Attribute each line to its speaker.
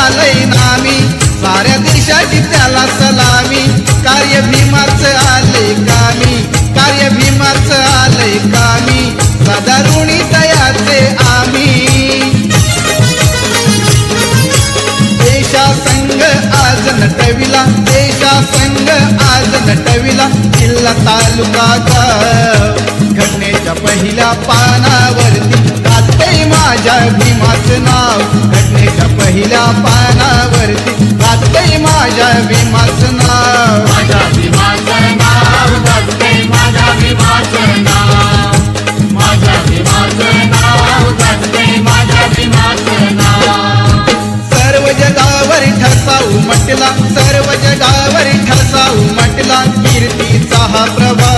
Speaker 1: आलंय नामी, साऱ्या देशाची त्याला सलामी. कार्य भीमाचं आलंय कामी, कार्य भीमाचं आलंय कामी. सदा ऋणी दयाचे आम्ही. देशा संघ आज नटविला, देशा संघ आज नटविला. जिल्हा तालुका गाव घटनेच्या पहिल्या पानावरती गाजतंय माझ्या भीमाचं नाव. घटनेच्या पहिल्या पानावरती गाजतंय माझ्या भीमाचं नाव.
Speaker 2: माझ्या भीमाचं नाव गाजतंय, माझ्या भीमाचं नाव. माझ्या भीमाचं नाव गाजतंय, माझ्या भीमाचं नाव.
Speaker 1: सर्व जगावर ठसा उमटला, सर्व जगावर ठसा उमटला. कीर्तीचा हा प्रभाव